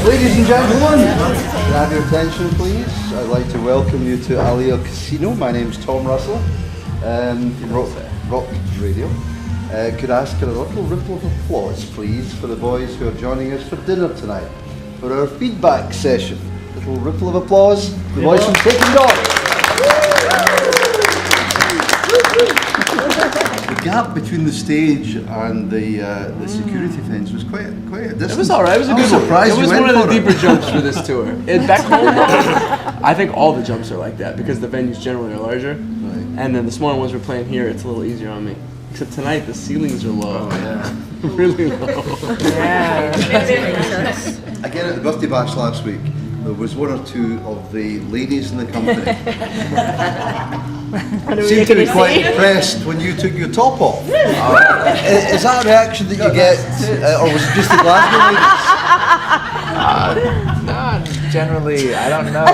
Ladies and gentlemen, can I have your attention please? I'd like to welcome you to Alio Casino. My name's Tom Russell from Rock Radio. Could I ask a little ripple of applause please for the boys who are joining us for dinner tonight for our feedback session. Little ripple of applause, the boys from Taking Dawn. The gap between the stage and the security fence was quite a distance. It was alright, it was a good surprise. It was one of the deeper jumps for this tour. Back home, I think all the jumps are like that because the venues generally are larger. Right. And then the smaller ones we're playing here, it's a little easier on me. Except tonight, the ceilings are low. Oh, yeah. Really low. Yeah. Again, at the birthday bash last week, there was one or two of the ladies in the company seemed to be quite impressed when you took your top off. Is that a reaction that you get, or was it just the Glasgow ladies? No, generally, I don't know.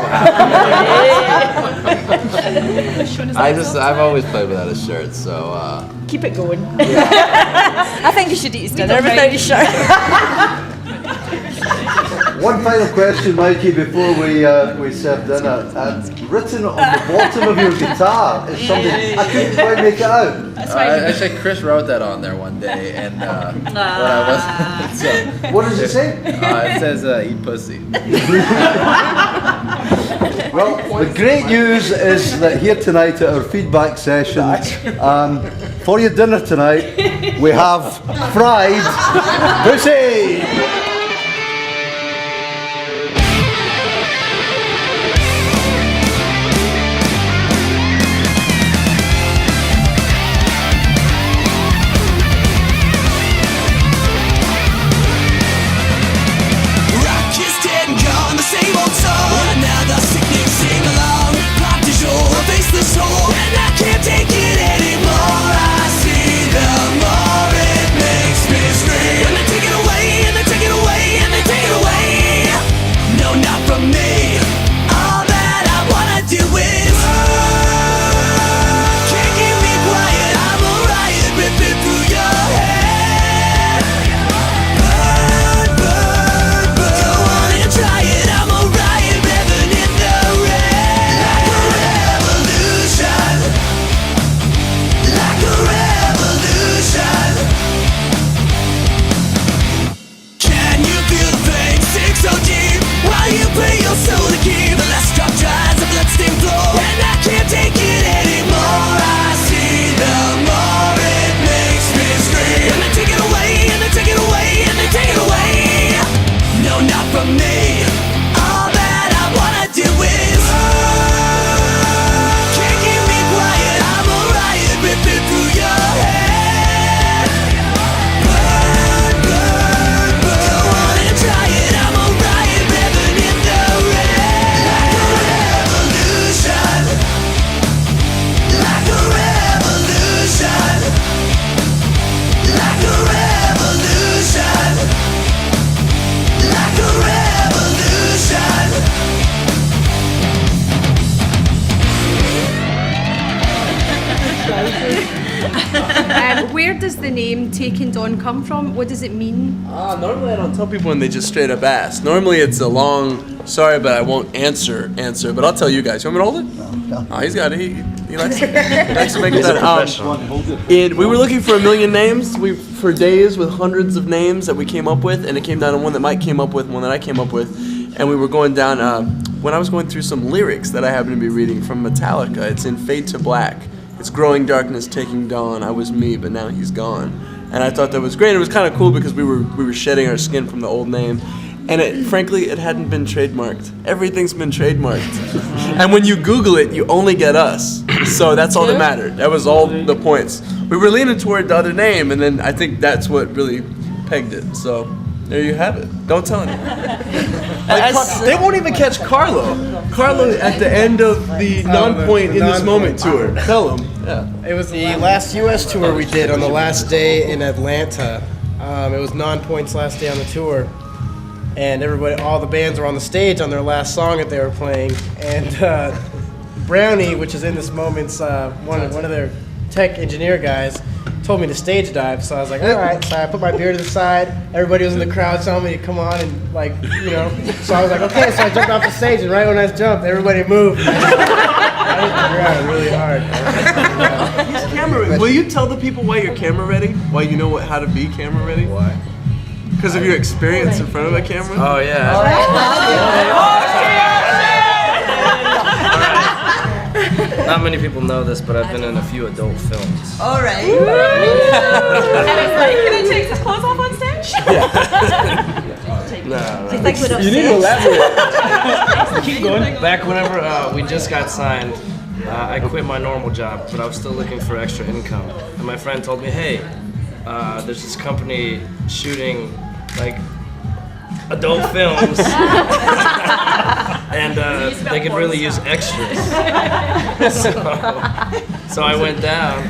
I've always played without a shirt, so. Keep it going. Yeah. I think you should eat his dinner without your shirt. One final question, Mikey, before we serve dinner. Written on the bottom of your guitar is something I couldn't quite make it out. Actually, Chris wrote that on there one day, and when I was. So, what does it say? It says "eat pussy." Well, the great news is that here tonight at our feedback session, for your dinner tonight, we have fried pussy. Where does the name Taking Dawn come from? What does it mean? Normally I don't tell people when they just straight up ask. Normally it's a long, sorry, but I won't answer, but I'll tell you guys. You want me to hold it? No. Oh, he's got it. He likes it. Thanks for making that. We were looking for a million names for days with hundreds of names that we came up with, and it came down to one that Mike came up with, one that I came up with, and we were going down, when I was going through some lyrics that I happened to be reading from Metallica, it's in Fade to Black. It's growing darkness, taking dawn. I was me, but now he's gone. And I thought that was great. It was kind of cool because we were shedding our skin from the old name. And frankly, it hadn't been trademarked. Everything's been trademarked. And when you Google it, you only get us. So that's all that mattered. That was all the points. We were leaning toward the other name, and then I think that's what really pegged it. So there you have it. Don't tell anyone. They won't even catch Carlo. Carlo at the end of the Non-Point in This Moment tour. Tell him. Yeah. It was the last U.S. tour we did on the last day in Atlanta. It was Non-Point's last day on the tour. And all the bands were on the stage on their last song that they were playing. And Brownie, which is in This Moment's one of their tech engineer guys, told me to stage dive, so I was like, all right. So I put my beer to the side. Everybody was in the crowd telling me to come on and So I was like, okay. So I jumped off the stage, and right when I jumped, everybody moved. I hit the ground really hard. He's camera ready. Will you tell the people why you're camera ready? Why you know how to be camera ready? Why? Because of your experience in front of a camera? Oh yeah. Not many people know this, but I've been in a few adult films. All right. And it's like, can he take his clothes off on stage? No. You need to elaborate. Keep going. Back whenever we just got signed, I quit my normal job, but I was still looking for extra income. And my friend told me, hey, there's this company shooting like adult films, and they could really use extras. So I went down,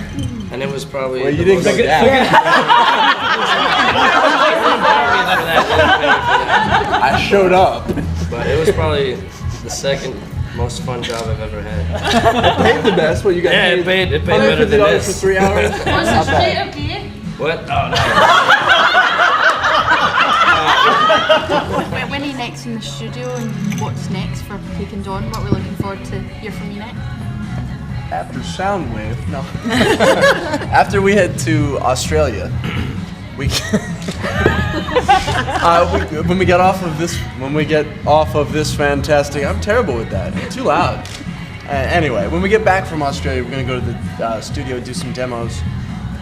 and it was probably. Well, you didn't go down. I showed up. But it was probably the second most fun job I've ever had. It paid the best. What you got? Yeah, it paid better than this. For 3 hours. What? Oh no. When are you next in the studio, and what's next for Taking Dawn? What we're looking forward to hear from you next? After Soundwave, no. After we head to Australia, when we get off of this fantastic, I'm terrible with that. Too loud. Anyway, when we get back from Australia, we're gonna go to the studio, do some demos,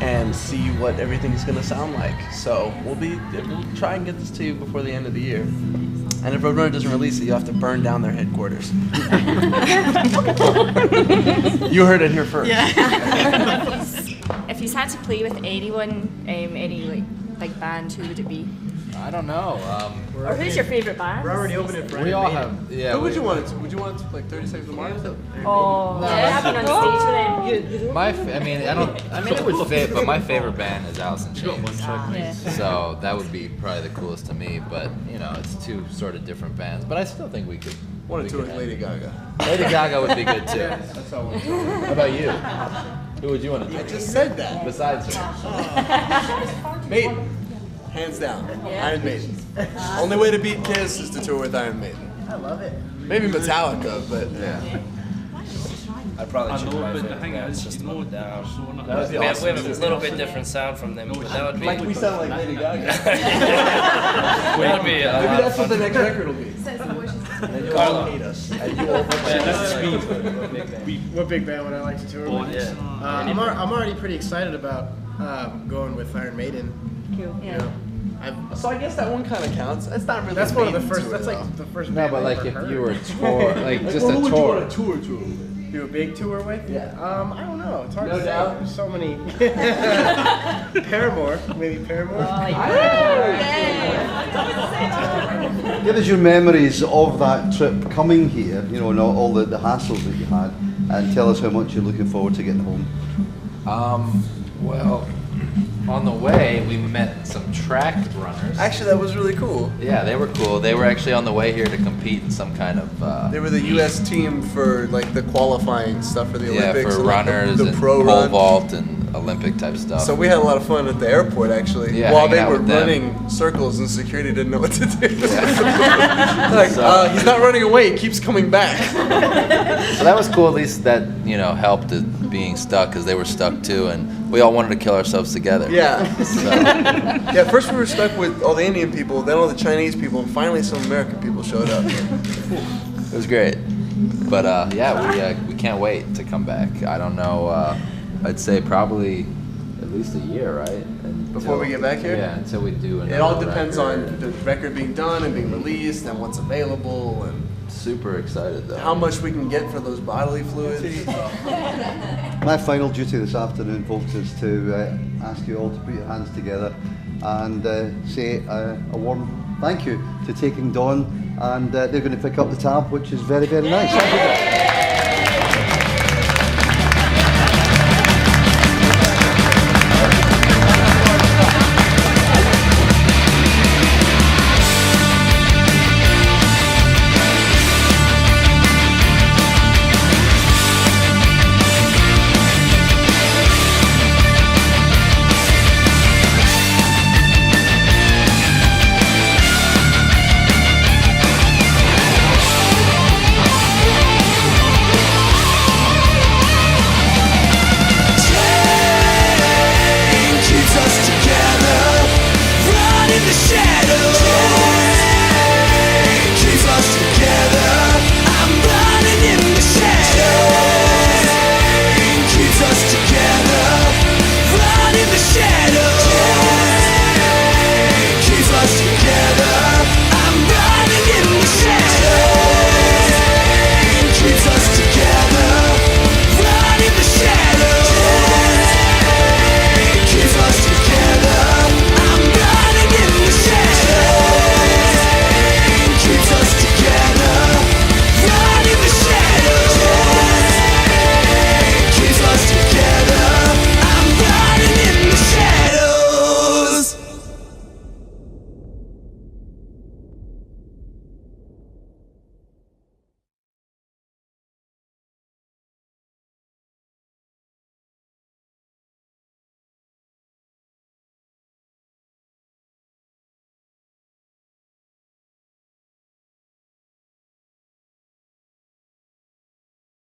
and see what everything's gonna sound like. So we'll try and get this to you before the end of the year. And if Roadrunner doesn't release it, you have to burn down their headquarters. You heard it here first. Yeah. If you had to play with anyone, any like big band, who would it be? I don't know. Or who's your favorite band? We're already opening for We all have. Yeah. Who would you want it to? Would you want it to like 30 Seconds of Mars? Oh, yeah, I've been on stage with them. It would fit, but my favorite band is Alice in Chains. Yeah. So that would be probably the coolest to me. But it's two sort of different bands. But I still think we could. One or two with Lady Gaga. Lady Gaga would be good too. How about you? Who would you want to do? I just said that. Besides her. Maiden. Hands down. Iron Maiden. Only way to beat Kiss is to tour with Iron Maiden. I love it. Maybe Metallica, but yeah. I'd probably choose my favorite band, System of a Down. That would be We awesome. have a little bit different sound from them, but that would be. Like we sound like Lady Gaga. That would be a Maybe lot of that's what the fun. next record will be. And you'll all hate us. And you all What big band would I like to tour with? Yeah. I'm already pretty excited about going with Iron Maiden. Cool. You know, So I guess that one kind of counts. It's not really. that's one of the Maiden first. tour, That's though. like the first. No, band but I like ever if heard. you were tour, like just Well, a who would you tour. want to tour with? Do a big tour with? Yeah. I don't know. It's hard No to say. doubt. There's so many. Paramore, maybe Paramore. Give us your memories of that trip coming here, and all the hassles that you had, and tell us how much you're looking forward to getting home. Well, on the way we met some track runners. Actually, that was really cool. Yeah, they were cool. They were actually on the way here to compete in some kind of. They were the U.S. team for like the qualifying stuff for the Olympics. for and, like, runners the and pro pole run. vault and Olympic type stuff. So we had a lot of fun at the airport actually. Yeah, while they hanging out were with them. running circles and security didn't know what to do. So- He's not running away. He keeps coming back. So that was cool. At least that helped at being stuck because they were stuck too, and we all wanted to kill ourselves together. Yeah. So, Yeah. First we were stuck with all the Indian people, then all the Chinese people, and finally some American people showed up. it was great. But we can't wait to come back. I don't know. I'd say probably at least a year, right? Before we get back here? Yeah, until we do another It all depends record. on the record being done and being released and what's available and Super excited though. how much we can get for those bodily fluids. My final duty this afternoon, folks, is to ask you all to put your hands together and say a warm thank you to Taking Dawn, and they're going to pick up the tab, which is very, very nice. Thank you.